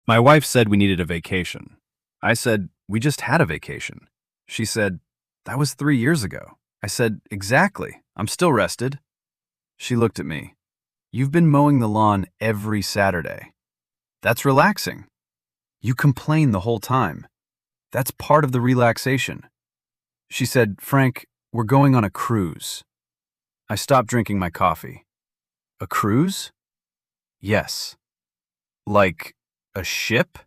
My wife said we needed a vacation. I said, we just had a vacation. She said, that was 3 years ago. I said, exactly. I'm still rested. She looked at me. You've been mowing the lawn every Saturday. That's relaxing. You complain the whole time. That's part of the relaxation. She said, Frank, we're going on a cruise. I stopped drinking my coffee. A cruise? Yes. Like a ship?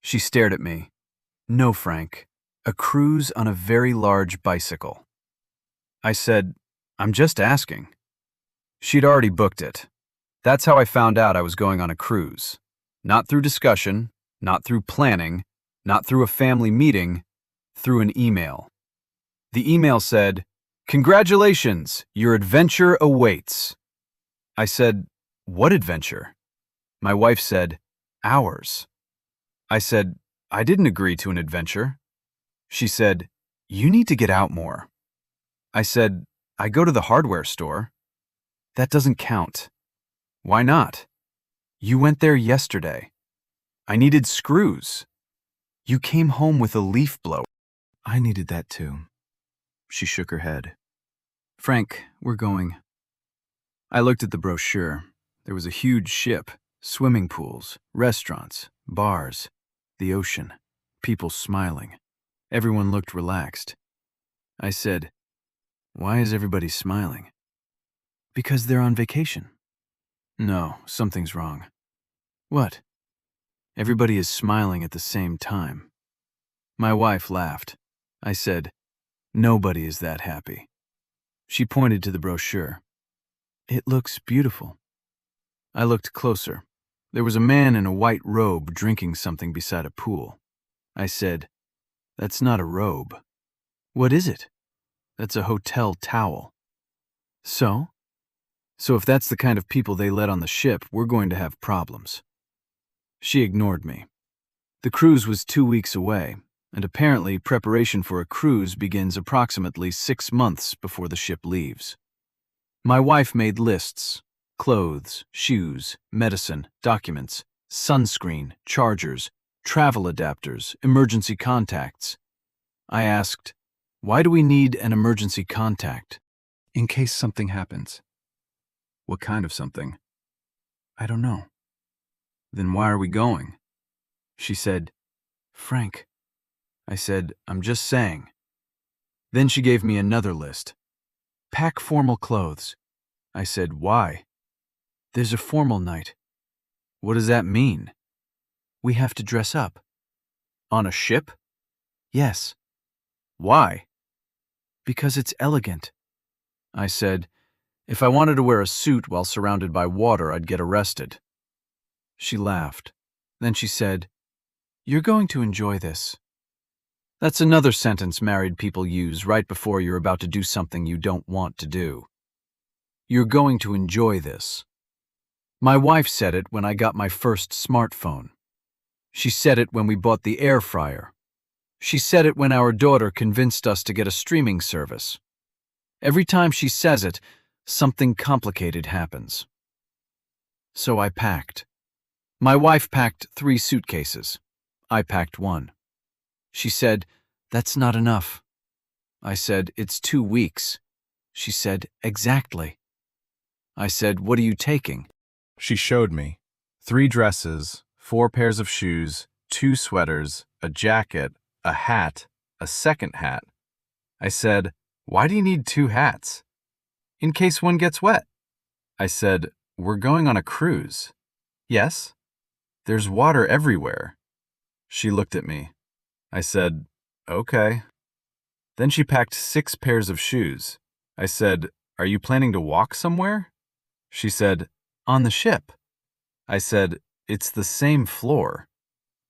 She stared at me. No, Frank. A cruise on a very large bicycle. I said, I'm just asking. She'd already booked it. That's how I found out I was going on a cruise. Not through discussion, not through planning, not through a family meeting, through an email. The email said, Congratulations, your adventure awaits. I said, What adventure? My wife said, Ours. I said, I didn't agree to an adventure. She said, You need to get out more. I said, I go to the hardware store. That doesn't count. Why not? You went there yesterday. I needed screws. You came home with a leaf blower. I needed that too. She shook her head. Frank, we're going. I looked at the brochure. There was a huge ship, swimming pools, restaurants, bars, the ocean, people smiling. Everyone looked relaxed. I said, Why is everybody smiling? Because they're on vacation. No, something's wrong. What? Everybody is smiling at the same time. My wife laughed. I said, Nobody is that happy. She pointed to the brochure. It looks beautiful. I looked closer. There was a man in a white robe drinking something beside a pool. I said, That's not a robe. What is it? That's a hotel towel. So? So if that's the kind of people they let on the ship, we're going to have problems. She ignored me. The cruise was 2 weeks away, and apparently preparation for a cruise begins approximately 6 months before the ship leaves. My wife made lists: clothes, shoes, medicine, documents, sunscreen, chargers, travel adapters, emergency contacts. I asked, Why do we need an emergency contact? In case something happens. What kind of something? I don't know. Then why are we going? She said, Frank. I said, I'm just saying. Then she gave me another list. Pack formal clothes. I said, why? There's a formal night. What does that mean? We have to dress up. On a ship? Yes. Why? Because it's elegant. I said, if I wanted to wear a suit while surrounded by water, I'd get arrested. She laughed. Then she said, You're going to enjoy this. That's another sentence married people use right before you're about to do something you don't want to do. You're going to enjoy this. My wife said it when I got my first smartphone. She said it when we bought the air fryer. She said it when our daughter convinced us to get a streaming service. Every time she says it, something complicated happens. So I packed. My wife packed 3 suitcases. I packed 1. She said, That's not enough. I said, It's 2 weeks. She said, Exactly. I said, What are you taking? She showed me 3 dresses, 4 pairs of shoes, 2 sweaters, a jacket, a hat, a second hat. I said, Why do you need 2 hats? In case one gets wet. I said, We're going on a cruise. Yes? There's water everywhere. She looked at me. I said, Okay. Then she packed 6 pairs of shoes. I said, Are you planning to walk somewhere? She said, On the ship. I said, It's the same floor.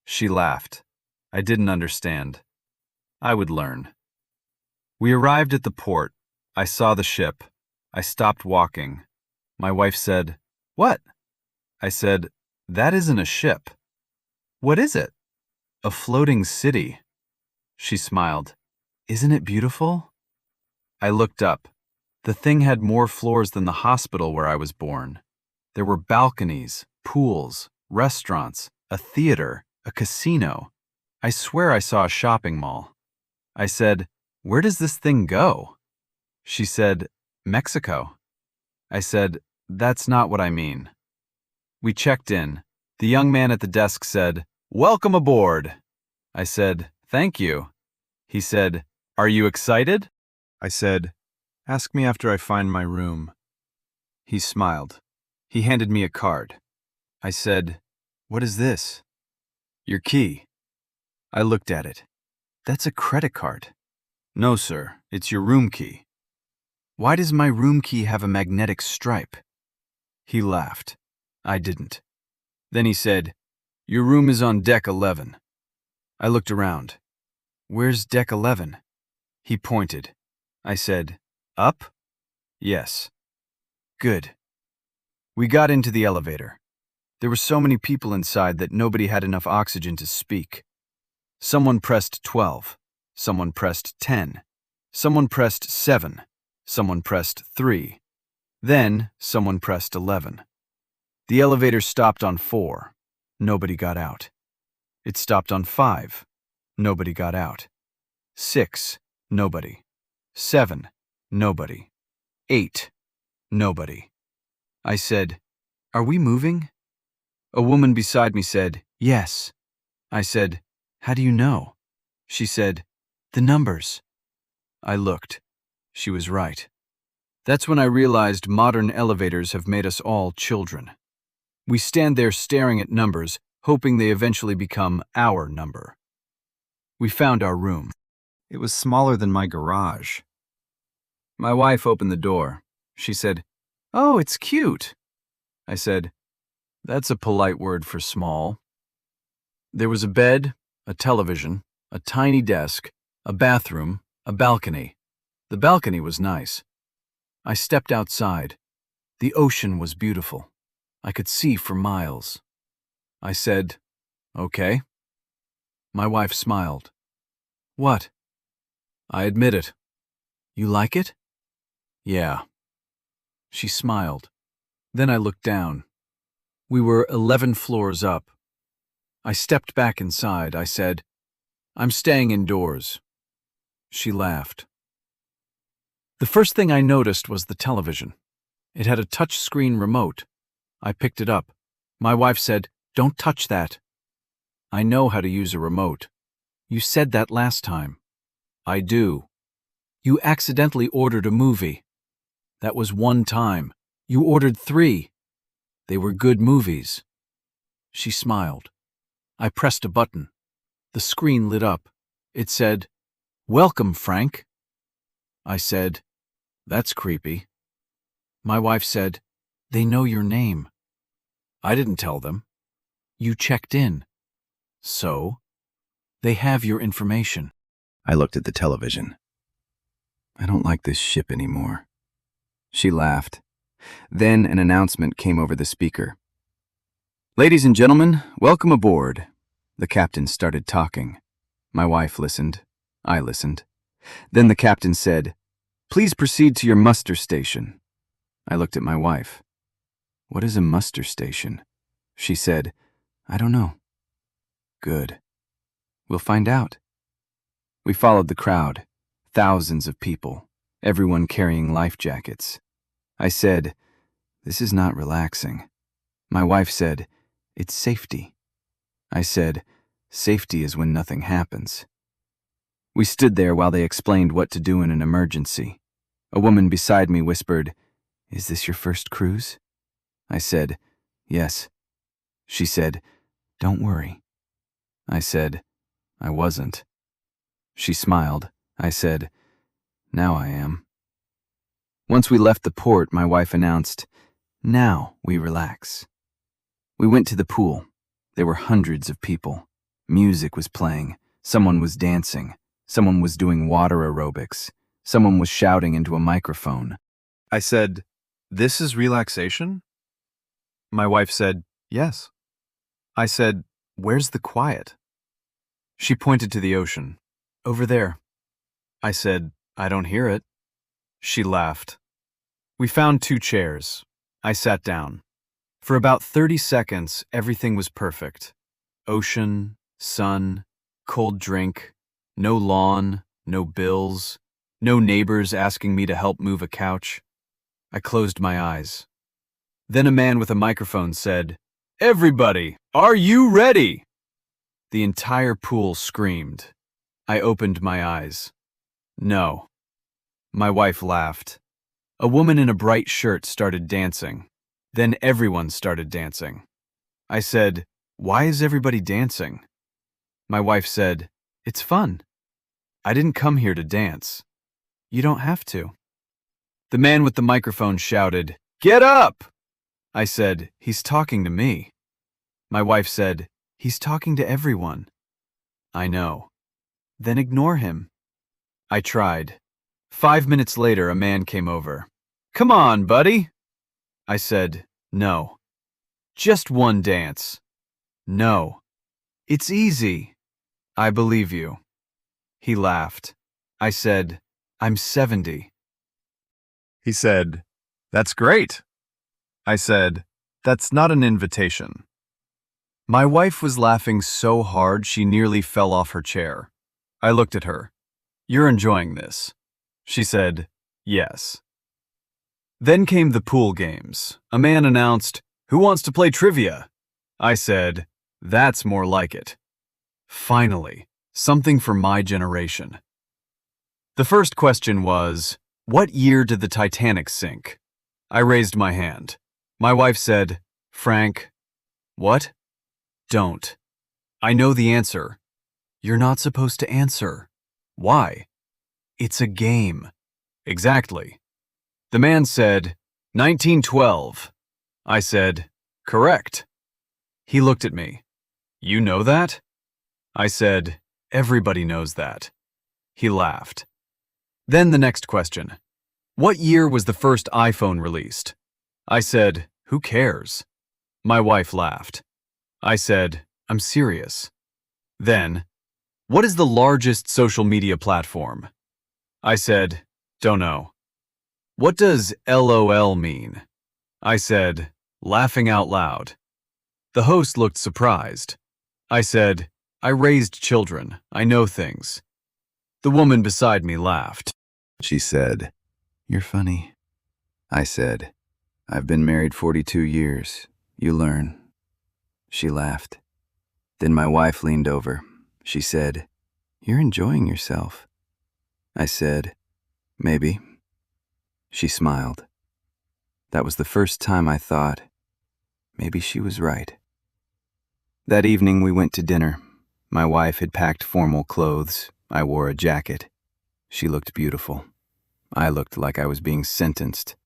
She laughed. I didn't understand. I would learn. We arrived at the port. I saw the ship. I stopped walking. My wife said, What? I said, That isn't a ship. What is it? A floating city. She smiled. Isn't it beautiful? I looked up. The thing had more floors than the hospital where I was born. There were balconies, pools, restaurants, a theater, a casino. I swear I saw a shopping mall. I said, "Where does this thing go?" She said, "Mexico." I said, "That's not what I mean." We checked in. The young man at the desk said, "Welcome aboard." I said, "Thank you." He said, "Are you excited?" I said, "Ask me after I find my room." He smiled. He handed me a card. I said, "What is this?" "Your key." I looked at it. "That's a credit card." "No, sir, it's your room key." "Why does my room key have a magnetic stripe?" He laughed. I didn't. Then he said, "Your room is on deck 11. I looked around. "Where's deck 11? He pointed. I said, "Up?" "Yes." "Good." We got into the elevator. There were so many people inside that nobody had enough oxygen to speak. Someone pressed 12. Someone pressed 10. Someone pressed 7. Someone pressed 3. Then someone pressed 11. The elevator stopped on 4. Nobody got out. It stopped on 5. Nobody got out. 6. Nobody. 7. Nobody. 8. Nobody. I said, "Are we moving?" A woman beside me said, "Yes." I said, "How do you know?" She said, "The numbers." I looked. She was right. That's when I realized modern elevators have made us all children. We stand there staring at numbers, hoping they eventually become our number. We found our room. It was smaller than my garage. My wife opened the door. She said, "Oh, it's cute." I said, "That's a polite word for small." There was a bed, a television, a tiny desk, a bathroom, a balcony. The balcony was nice. I stepped outside. The ocean was beautiful. I could see for miles. I said, "Okay." My wife smiled. "What?" "I admit it." "You like it?" "Yeah." She smiled. Then I looked down. We were 11 floors up. I stepped back inside. I said, "I'm staying indoors." She laughed. The first thing I noticed was the television. It had a touch-screen remote. I picked it up. My wife said, "Don't touch that." "I know how to use a remote." "You said that last time." "I do." "You accidentally ordered a movie." "That was one time. You ordered 3. They were good movies." She smiled. I pressed a button. The screen lit up. It said, "Welcome, Frank." I said, "That's creepy." My wife said, "They know your name." I didn't tell them. "You checked in." "So?" "They have your information." I looked at the television. "I don't like this ship anymore." She laughed. Then an announcement came over the speaker. "Ladies and gentlemen, welcome aboard." The captain started talking. My wife listened. I listened. Then the captain said, "Please proceed to your muster station." I looked at my wife. "What is a muster station?" She said, "I don't know." "Good. We'll find out." We followed the crowd. Thousands of people, everyone carrying life jackets. I said, "This is not relaxing." My wife said, "It's safety." I said, "Safety is when nothing happens." We stood there while they explained what to do in an emergency. A woman beside me whispered, "Is this your first cruise?" I said, "Yes." She said, "Don't worry." I said, "I wasn't." She smiled. I said, "Now I am." Once we left the port, my wife announced, "Now we relax." We went to the pool. There were hundreds of people. Music was playing. Someone was dancing. Someone was doing water aerobics. Someone was shouting into a microphone. I said, "This is relaxation?" My wife said, "Yes." I said, "Where's the quiet?" She pointed to the ocean. "Over there." I said, "I don't hear it." She laughed. We found 2 chairs. I sat down. For about 30 seconds, everything was perfect. Ocean, sun, cold drink, no lawn, no bills, no neighbors asking me to help move a couch. I closed my eyes. Then a man with a microphone said, "Everybody, are you ready?" The entire pool screamed. I opened my eyes. No. My wife laughed. A woman in a bright shirt started dancing. Then everyone started dancing. I said, "Why is everybody dancing?" My wife said, "It's fun. I didn't come here to dance. You don't have to." The man with the microphone shouted, "Get up!" I said, "He's talking to me." My wife said, "He's talking to everyone." I know. Then ignore him. I tried. 5 minutes later, a man came over. "Come on, buddy." I said, "No." "Just one dance." "No." "It's easy." "I believe you." He laughed. I said, "I'm 70. He said, "That's great." I said, "That's not an invitation." My wife was laughing so hard she nearly fell off her chair. I looked at her. "You're enjoying this?" She said, "Yes." Then came the pool games. A man announced, "Who wants to play trivia?" I said, "That's more like it." Finally, something for my generation. The first question was, what year did the Titanic sink? I raised my hand. My wife said, "Frank." "What?" "Don't. I know the answer." "You're not supposed to answer." "Why?" "It's a game." "Exactly." The man said, 1912. I said, "Correct." He looked at me. "You know that?" I said, "Everybody knows that." He laughed. Then the next question. What year was the first iPhone released? I said, "Who cares?" My wife laughed. I said, "I'm serious." Then, what is the largest social media platform? I said, "Don't know." What does LOL mean? I said, "Laughing out loud." The host looked surprised. I said, "I raised children. I know things." The woman beside me laughed. She said, "You're funny." I said, "I've been married 42 years. You learn." She laughed. Then my wife leaned over. She said, "You're enjoying yourself." I said, "Maybe." She smiled. That was the first time I thought, maybe she was right. That evening we went to dinner. My wife had packed formal clothes. I wore a jacket. She looked beautiful. I looked like I was being sentenced.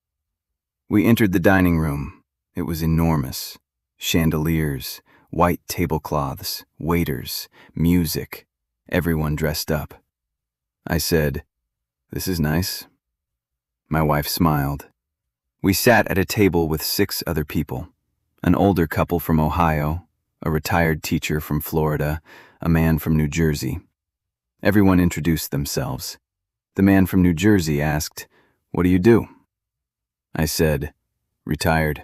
We entered the dining room. It was enormous. Chandeliers, white tablecloths, waiters, music, everyone dressed up. I said, "This is nice." My wife smiled. We sat at a table with 6 other people, an older couple from Ohio, a retired teacher from Florida, a man from New Jersey. Everyone introduced themselves. The man from New Jersey asked, "What do you do?" I said, "Retired."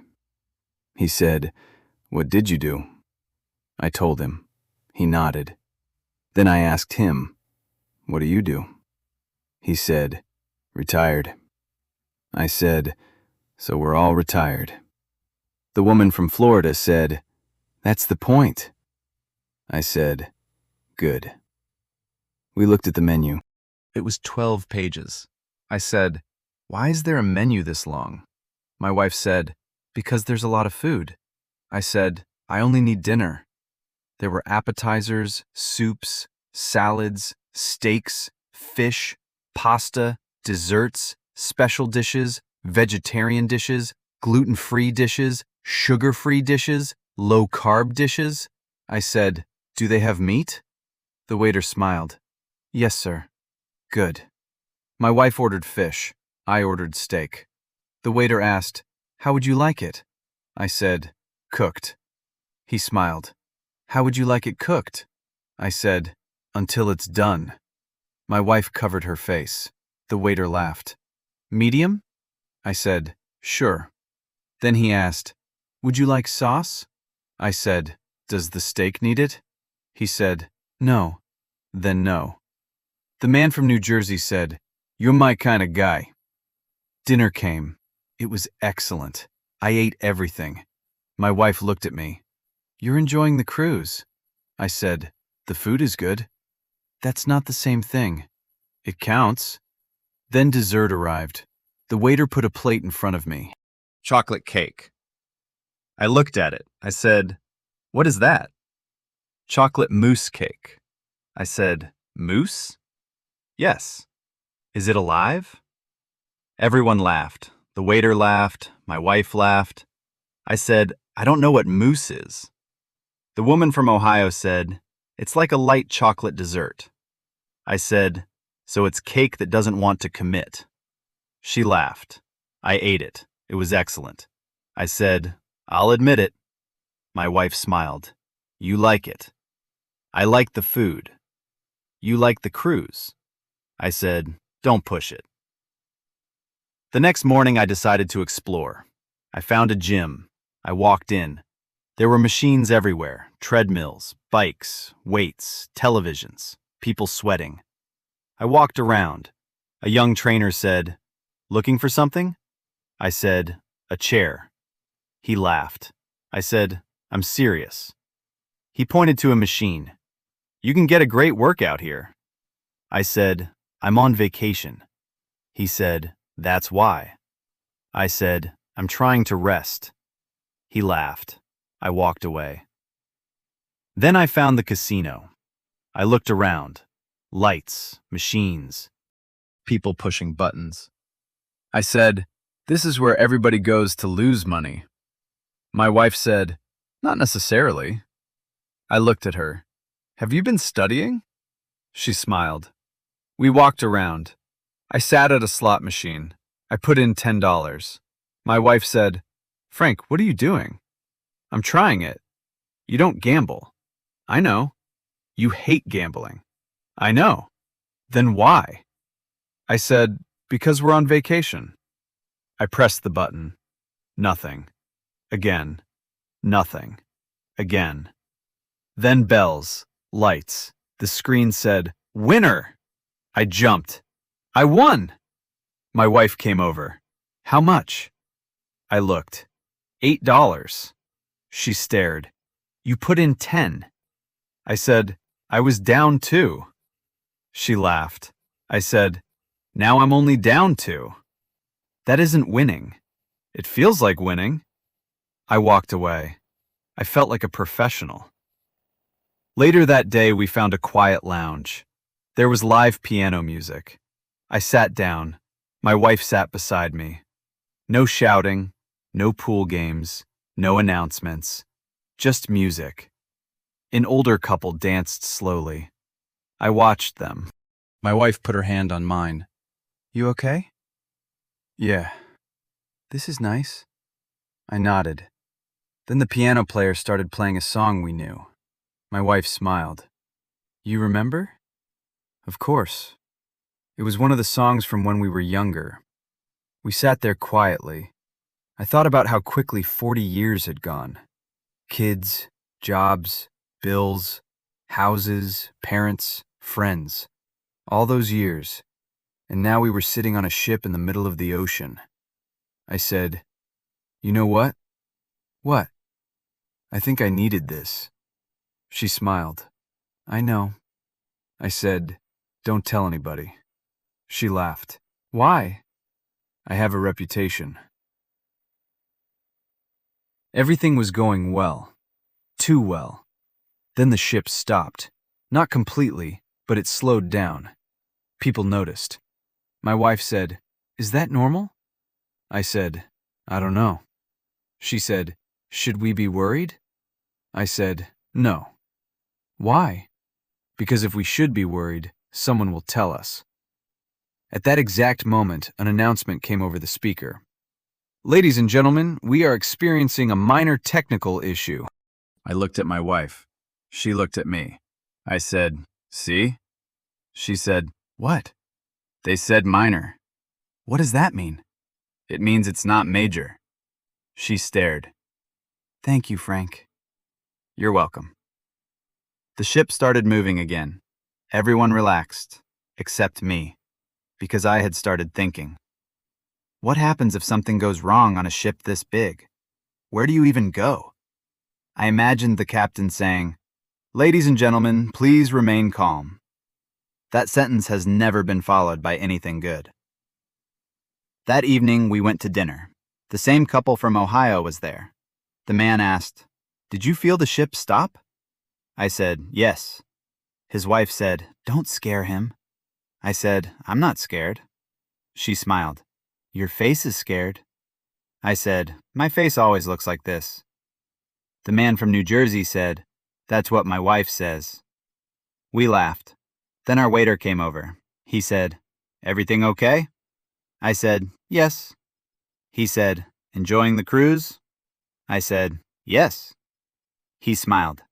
He said, "What did you do?" I told him. He nodded. Then I asked him, "What do you do?" He said, "Retired." I said, "So we're all retired." The woman from Florida said, "That's the point." I said, "Good." We looked at the menu. It was 12 pages. I said, "Why is there a menu this long?" My wife said, "Because there's a lot of food." I said, "I only need dinner." There were appetizers, soups, salads, steaks, fish, pasta, desserts, special dishes, vegetarian dishes, gluten-free dishes, sugar-free dishes, low-carb dishes. I said, "Do they have meat?" The waiter smiled. "Yes, sir." "Good." My wife ordered fish. I ordered steak. The waiter asked, "How would you like it?" I said, "Cooked." He smiled. "How would you like it cooked?" I said, "Until it's done." My wife covered her face. The waiter laughed. "Medium?" I said, "Sure." Then he asked, "Would you like sauce?" I said, Does the steak need it? He said, no. Then no. The man from New Jersey said, you're my kind of guy. Dinner came. It was excellent. I ate everything. My wife looked at me. You're enjoying the cruise. I said, the food is good. That's not the same thing. It counts. Then dessert arrived. The waiter put a plate in front of me. Chocolate cake. I looked at it. I said, what is that? Chocolate mousse cake. I said, mousse? Yes. Is it alive? Everyone laughed. The waiter laughed. My wife laughed. I said, I don't know what mousse is. The woman from Ohio said, it's like a light chocolate dessert. I said, so it's cake that doesn't want to commit. She laughed. I ate it. It was excellent. I said, I'll admit it. My wife smiled. You like it. I like the food. You like the cruise. I said, don't push it. The next morning I decided to explore. I found a gym. I walked in. There were machines everywhere, treadmills, bikes, weights, televisions, people sweating. I walked around. A young trainer said, looking for something? I said, a chair. He laughed. I said, I'm serious. He pointed to a machine. You can get a great workout here. I said, I'm on vacation. He said, that's why. I said, I'm trying to rest. He laughed. I walked away. Then I found the casino. I looked around. Lights, machines, people pushing buttons. I said, this is where everybody goes to lose money. My wife said, not necessarily. I looked at her. Have you been studying? She smiled. We walked around. I sat at a slot machine. I put in $10. My wife said, Frank, what are you doing? I'm trying it. You don't gamble. I know. You hate gambling. I know. Then why? I said, because we're on vacation. I pressed the button. Nothing. Again. Nothing. Again. Then bells, lights. The screen said, winner! I jumped. I won! My wife came over. How much? I looked. $8. She stared. You put in 10. I said, I was down 2. She laughed. I said, now I'm only down 2. That isn't winning. It feels like winning. I walked away. I felt like a professional. Later that day, we found a quiet lounge. There was live piano music. I sat down. My wife sat beside me. No shouting, no pool games, no announcements, just music. An older couple danced slowly. I watched them. My wife put her hand on mine. You okay? Yeah. This is nice. I nodded. Then the piano player started playing a song we knew. My wife smiled. You remember? Of course. It was one of the songs from when we were younger. We sat there quietly. I thought about how quickly 40 years had gone. Kids, jobs, bills, houses, parents, friends. All those years. And now we were sitting on a ship in the middle of the ocean. I said, you know what? What? I think I needed this. She smiled. I know. I said, don't tell anybody. She laughed. Why? I have a reputation. Everything was going well. Too well. Then the ship stopped. Not completely, but it slowed down. People noticed. My wife said, is that normal? I said, I don't know. She said, should we be worried? I said, no. Why? Because if we should be worried, someone will tell us. At that exact moment, an announcement came over the speaker. Ladies and gentlemen, we are experiencing a minor technical issue. I looked at my wife. She looked at me. I said, see? She said, what? They said minor. What does that mean? It means it's not major. She stared. Thank you, Frank. You're welcome. The ship started moving again. Everyone relaxed, except me, because I had started thinking. What happens if something goes wrong on a ship this big? Where do you even go? I imagined the captain saying, "Ladies and gentlemen, please remain calm." That sentence has never been followed by anything good. That evening, we went to dinner. The same couple from Ohio was there. The man asked, "Did you feel the ship stop?" I said, "Yes." His wife said, "Don't scare him." I said, "I'm not scared." She smiled. "Your face is scared." I said, "My face always looks like this." The man from New Jersey said, "That's what my wife says." We laughed. Then our waiter came over. He said, "Everything okay?" I said, "Yes." He said, "Enjoying the cruise?" I said, "Yes." He smiled.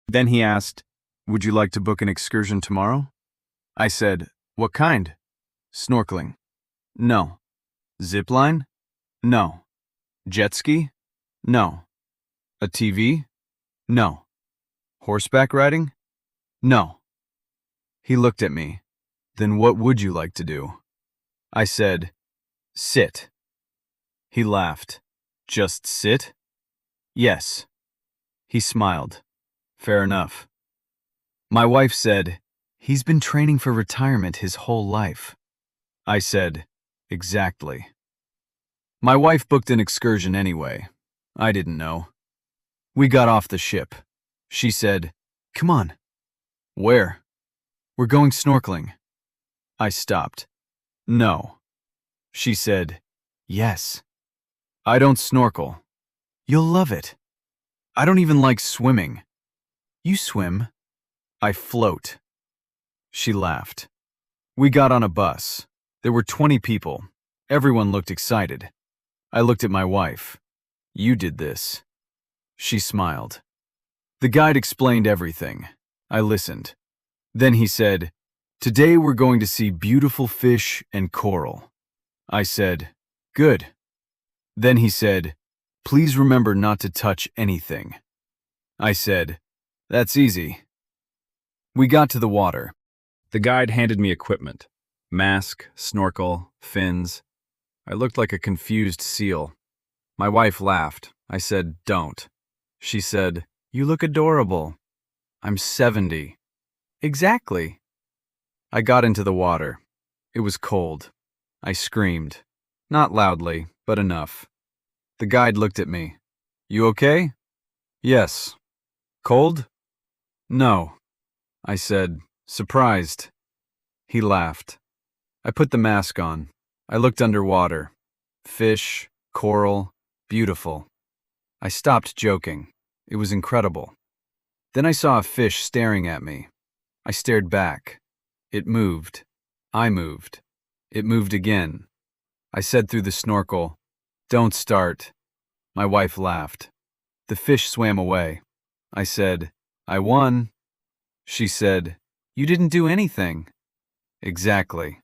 Then he asked, "Would you like to book an excursion tomorrow?" I said, "What kind?" "Snorkeling." "No." "Zip line?" "No." "Jet ski?" "No." "A TV?" "No." "Horseback riding?" "No." He looked at me. "Then what would you like to do?" I said, "Sit." He laughed. "Just sit?" "Yes." He smiled. "Fair enough." My wife said, "He's been training for retirement his whole life." I said, "Exactly." My wife booked an excursion anyway. I didn't know. We got off the ship. She said, "Come on." "Where?" "We're going snorkeling." I stopped. "No." She said, "Yes." "I don't snorkel." "You'll love it." "I don't even like swimming." "You swim." "I float." She laughed. We got on a bus. There were 20 people. Everyone looked excited. I looked at my wife. "You did this." She smiled. The guide explained everything. I listened. Then he said, "Today we're going to see beautiful fish and coral." I said, "Good." Then he said, "Please remember not to touch anything." I said, "That's easy." We got to the water. The guide handed me equipment: mask, snorkel, fins. I looked like a confused seal. My wife laughed. I said, "Don't." She said, "You look adorable." "I'm 70. "Exactly." I got into the water. It was cold. I screamed. Not loudly, but enough. The guide looked at me. "You okay?" "Yes." "Cold?" "No." I said, surprised. He laughed. I put the mask on. I looked underwater. Fish, coral, beautiful. I stopped joking. It was incredible. Then I saw a fish staring at me. I stared back. It moved. I moved. It moved again. I said through the snorkel, "Don't start." My wife laughed. The fish swam away. I said, "I won." She said, "You didn't do anything." Exactly.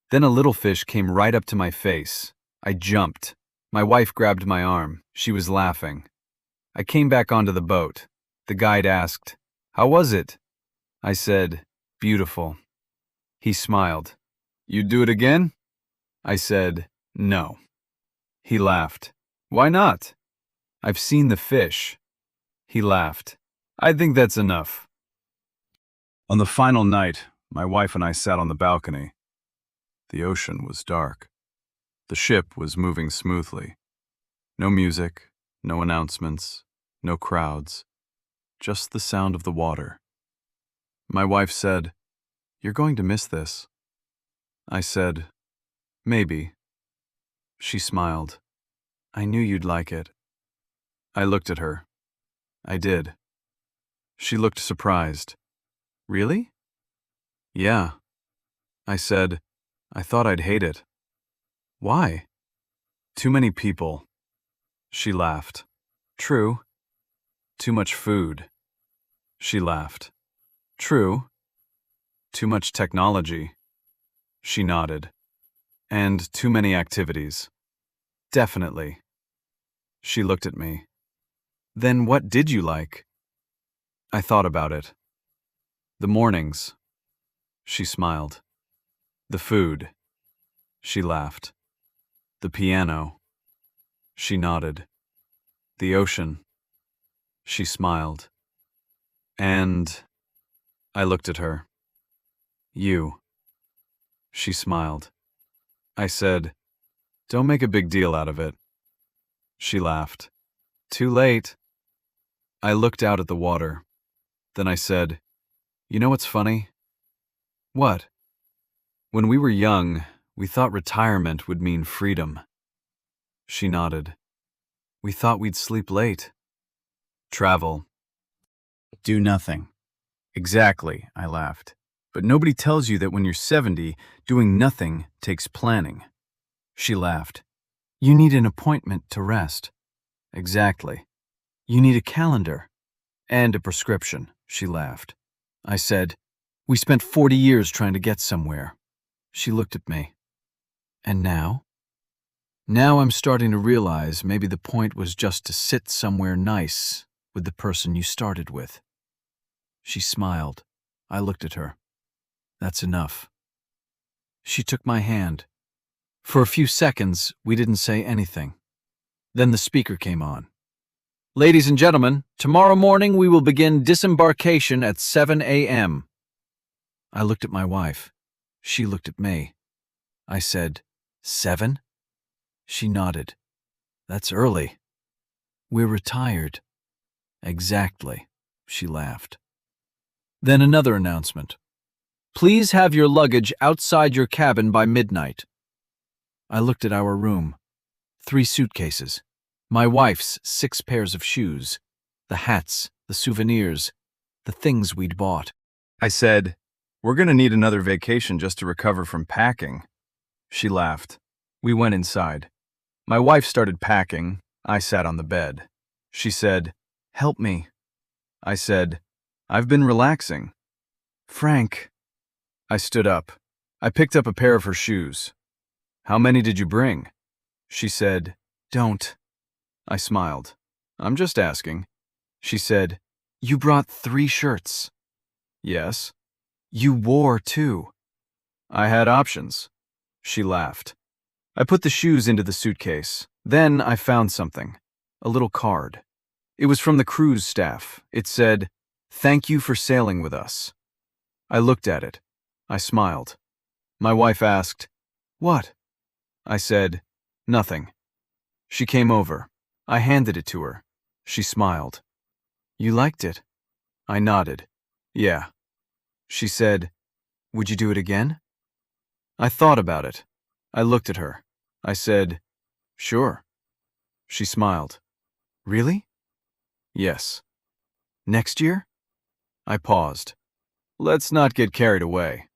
Then a little fish came right up to my face. I jumped. My wife grabbed my arm. She was laughing. I came back onto the boat. The guide asked, "How was it?" I said, "Beautiful." He smiled. "You'd do it again?" I said, "No." He laughed. "Why not?" "I've seen the fish." He laughed. "I think that's enough." On the final night, my wife and I sat on the balcony. The ocean was dark. The ship was moving smoothly. No music, no announcements, no crowds, just the sound of the water. My wife said, "You're going to miss this." I said, "Maybe." She smiled. "I knew you'd like it." I looked at her. I did. She looked surprised. "Really?" "Yeah." I said, "I thought I'd hate it." "Why?" "Too many people." She laughed. "True." "Too much food." She laughed. "True." "Too much technology." She nodded. "And too many activities." "Definitely." She looked at me. Then what did you like? I thought about it. The mornings. She smiled. The food. She laughed. The piano. She nodded. The ocean. She smiled. And I looked at her. You. She smiled. I said, "Don't make a big deal out of it." She laughed. Too late. I looked out at the water. Then I said, "You know what's funny?" What? When we were young, we thought retirement would mean freedom. She nodded. We thought we'd sleep late. Travel. Do nothing. Exactly, I laughed. But nobody tells you that when you're 70, doing nothing takes planning. She laughed. You need an appointment to rest. Exactly. You need a calendar. And a prescription, she laughed. I said, we spent 40 years trying to get somewhere. She looked at me. And now? Now I'm starting to realize maybe the point was just to sit somewhere nice with the person you started with. She smiled. I looked at her. That's enough. She took my hand. For a few seconds, we didn't say anything. Then the speaker came on. Ladies and gentlemen, tomorrow morning we will begin disembarkation at 7 a.m. I looked at my wife. She looked at me. I said, 7? She nodded. That's early. We're retired. Exactly, she laughed. Then another announcement. Please have your luggage outside your cabin by midnight. I looked at our room. 3 suitcases. My wife's 6 pairs of shoes. The hats, the souvenirs, the things we'd bought. I said, we're going to need another vacation just to recover from packing. She laughed. We went inside. My wife started packing. I sat on the bed. She said, help me. I said, I've been relaxing. Frank. I stood up. I picked up a pair of her shoes. How many did you bring? She said, don't. I smiled. I'm just asking. She said, you brought 3 shirts. Yes. You wore 2. I had options. She laughed. I put the shoes into the suitcase. Then I found something. A little card. It was from the cruise staff. It said, thank you for sailing with us. I looked at it. I smiled. My wife asked, what? I said, nothing. She came over. I handed it to her. She smiled. You liked it? I nodded. Yeah. She said, would you do it again? I thought about it. I looked at her. I said, sure. She smiled. Really? Yes. Next year? I paused. Let's not get carried away.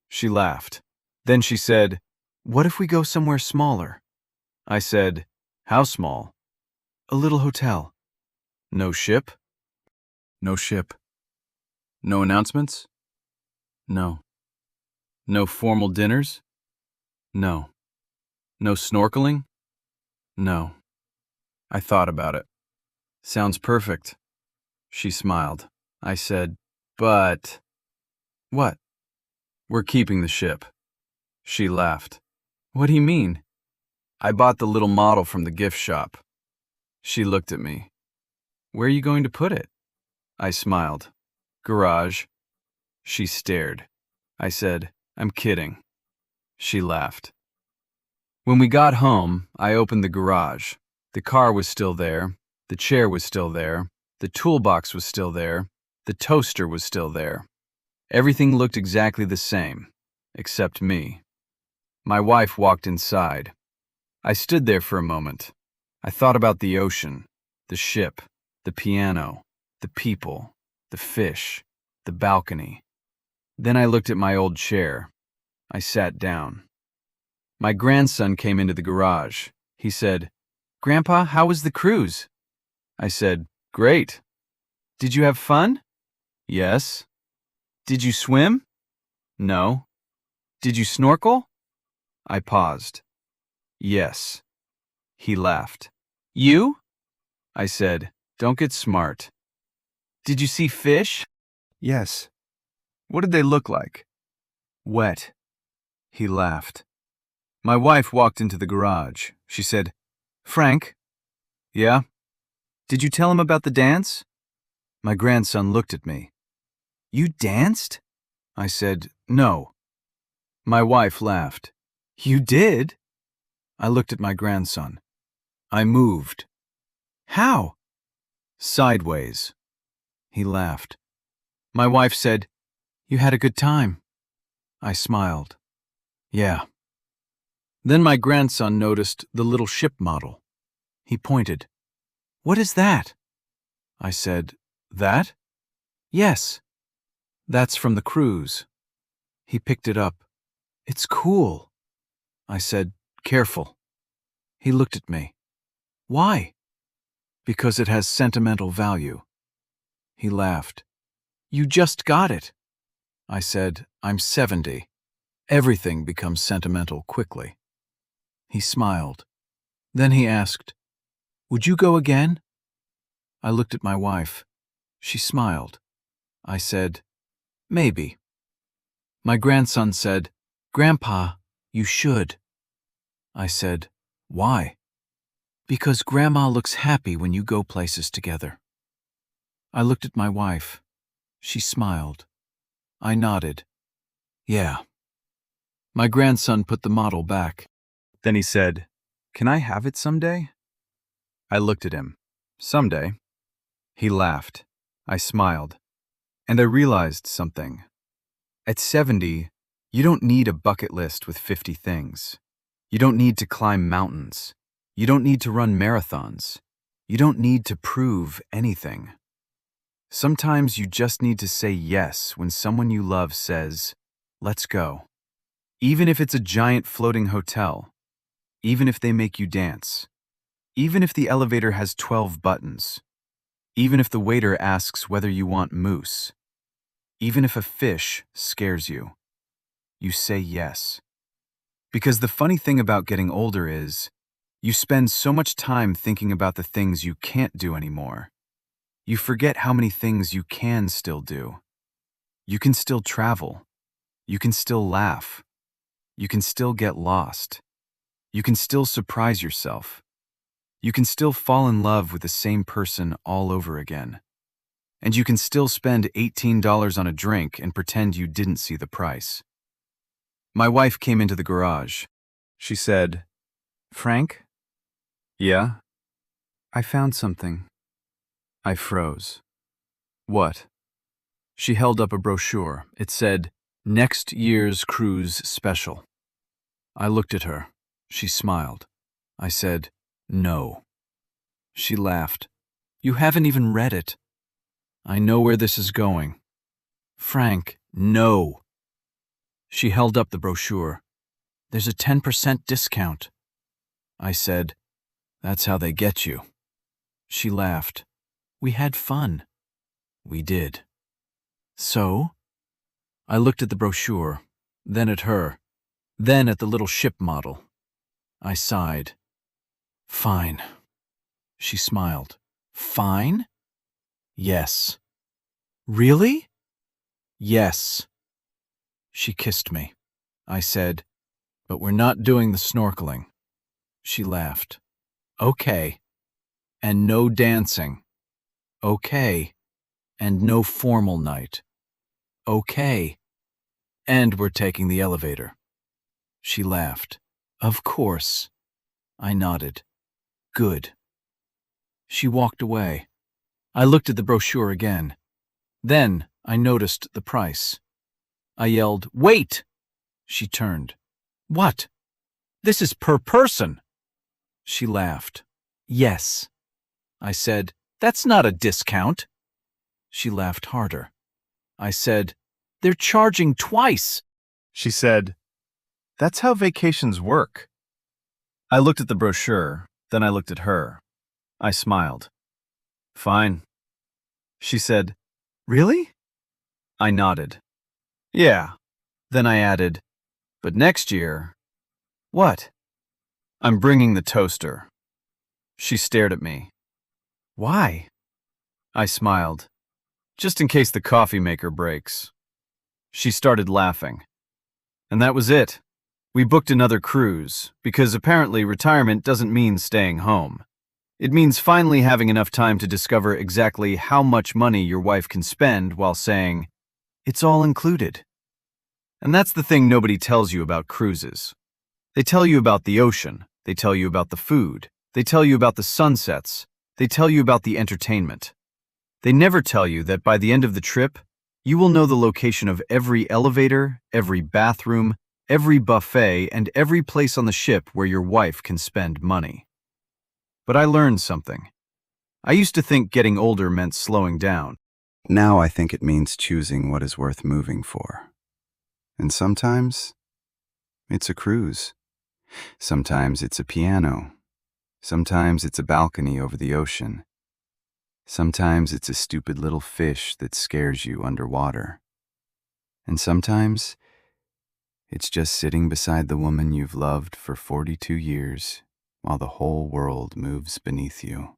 She laughed. Then she said, what if we go somewhere smaller? I said, how small? A little hotel. No ship? No ship. No announcements? No. No formal dinners? No. No snorkeling? No. I thought about it. Sounds perfect. She smiled. I said, but... What? We're keeping the ship. She laughed. What do you mean? I bought the little model from the gift shop. She looked at me. Where are you going to put it? I smiled. Garage. She stared. I said, I'm kidding. She laughed. When we got home, I opened the garage. The car was still there. The chair was still there. The toolbox was still there. The toaster was still there. Everything looked exactly the same, except me. My wife walked inside. I stood there for a moment. I thought about the ocean, the ship, the piano, the people, the fish, the balcony. Then I looked at my old chair. I sat down. My grandson came into the garage. He said, Grandpa, how was the cruise? I said, great. Did you have fun? Yes. Did you swim? No. Did you snorkel? I paused. Yes. He laughed. You? I said, Don't get smart. Did you see fish? Yes. What did they look like? Wet. He laughed. My wife walked into the garage. She said, Frank? Yeah? Did you tell him about the dance? My grandson looked at me. You danced? I said, no. My wife laughed. You did? I looked at my grandson. I moved. How? Sideways. He laughed. My wife said, You had a good time. I smiled. Yeah. Then my grandson noticed the little ship model. He pointed. What is that? I said, That? Yes. That's from the cruise. He picked it up. It's cool. I said, Careful. He looked at me. Why? Because it has sentimental value. He laughed. You just got it. I said, I'm 70. Everything becomes sentimental quickly. He smiled. Then he asked, Would you go again? I looked at my wife. She smiled. I said, Maybe. My grandson said, Grandpa, you should. I said, Why? Because Grandma looks happy when you go places together. I looked at my wife. She smiled. I nodded. Yeah. My grandson put the model back. Then he said, Can I have it someday? I looked at him. Someday. He laughed. I smiled. And I realized something. At 70, you don't need a bucket list with 50 things. You don't need to climb mountains. You don't need to run marathons. You don't need to prove anything. Sometimes you just need to say yes when someone you love says, Let's go. Even if it's a giant floating hotel. Even if they make you dance. Even if the elevator has 12 buttons. Even if the waiter asks whether you want mousse. Even if a fish scares you. You say yes. Because the funny thing about getting older is, you spend so much time thinking about the things you can't do anymore. You forget how many things you can still do. You can still travel. You can still laugh. You can still get lost. You can still surprise yourself. You can still fall in love with the same person all over again. And you can still spend $18 on a drink and pretend you didn't see the price. My wife came into the garage. She said, Frank? Yeah? I found something. I froze. What? She held up a brochure. It said, Next year's cruise special. I looked at her. She smiled. I said, No. She laughed. You haven't even read it. I know where this is going. Frank, no. She held up the brochure. There's a 10% discount. I said, That's how they get you. She laughed. We had fun. We did. So? I looked at the brochure, then at her, then at the little ship model. I sighed. Fine. She smiled. Fine? Yes. Really? Yes. She kissed me. I said, But we're not doing the snorkeling. She laughed. Okay. And no dancing. Okay. And no formal night. Okay. And we're taking the elevator. She laughed. Of course. I nodded. Good. She walked away. I looked at the brochure again. Then I noticed the price. I yelled, Wait! She turned. What? This is per person. She laughed. Yes. I said, That's not a discount. She laughed harder. I said, They're charging twice. She said, That's how vacations work. I looked at the brochure, then I looked at her. I smiled. Fine. She said, Really? I nodded. Yeah. Then I added, But next year... What? I'm bringing the toaster. She stared at me. Why? I smiled. Just in case the coffee maker breaks. She started laughing. And that was it. We booked another cruise, because apparently retirement doesn't mean staying home. It means finally having enough time to discover exactly how much money your wife can spend while saying, "It's all included." And that's the thing nobody tells you about cruises. They tell you about the ocean, they tell you about the food, they tell you about the sunsets, they tell you about the entertainment. They never tell you that by the end of the trip, you will know the location of every elevator, every bathroom, every buffet, and every place on the ship where your wife can spend money. But I learned something. I used to think getting older meant slowing down. Now I think it means choosing what is worth moving for. And sometimes it's a cruise. Sometimes it's a piano. Sometimes it's a balcony over the ocean. Sometimes it's a stupid little fish that scares you underwater. And sometimes it's just sitting beside the woman you've loved for 42 years while the whole world moves beneath you.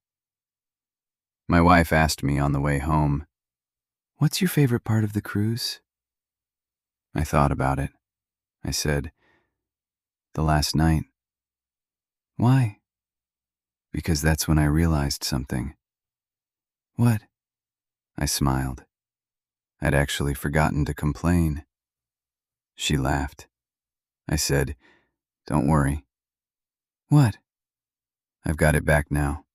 My wife asked me on the way home, "What's your favorite part of the cruise?" I thought about it. I said, "The last night." "Why?" "Because that's when I realized something." "What?" I smiled. I'd actually forgotten to complain. She laughed. I said, "Don't worry." "What?" "I've got it back now."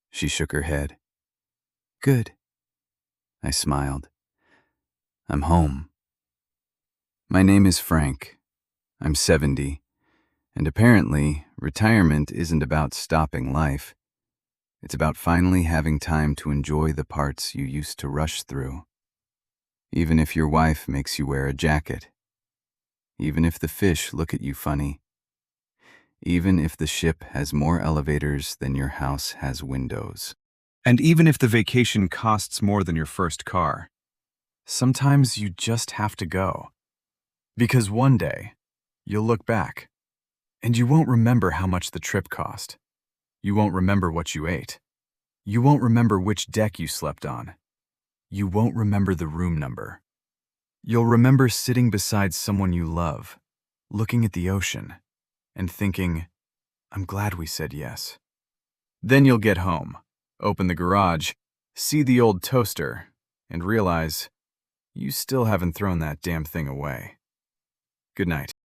She shook her head. "Good." I smiled. "I'm home." My name is Frank. I'm 70. And apparently, retirement isn't about stopping life. It's about finally having time to enjoy the parts you used to rush through. Even if your wife makes you wear a jacket. Even if the fish look at you funny. Even if the ship has more elevators than your house has windows. And even if the vacation costs more than your first car, sometimes you just have to go. Because one day, you'll look back, and you won't remember how much the trip cost. You won't remember what you ate. You won't remember which deck you slept on. You won't remember the room number. You'll remember sitting beside someone you love, looking at the ocean, and thinking, "I'm glad we said yes." Then you'll get home, open the garage, see the old toaster, and realize you still haven't thrown that damn thing away. Good night.